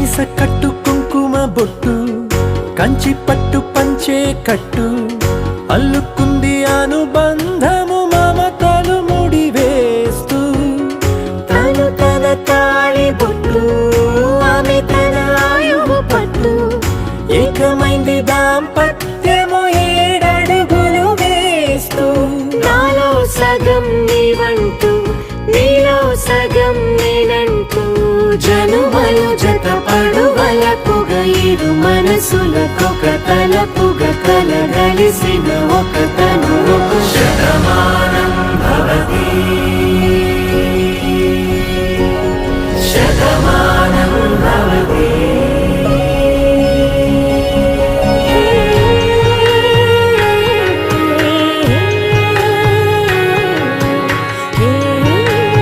మీస కట్టు కుంకుమ బొట్టు కంచి పట్టు పంచే కట్టు అల్లుకుంది అనుబంధము మమతలు ముడివేస్తూ తను తన తాళి బొట్టు ఆమె తన ఆయువు పట్టు ఏకమైంది దాంపత్యము 7 అడుగులు వేస్తూ నాలో సగం నీవంటూ నీలో సగం నేనంటూ జనుమలు జతపడువలపుగా ఇరు మనసులకొక తలపుగా కలగలిసిన ఒక తను శతమానం భవతి శతమానం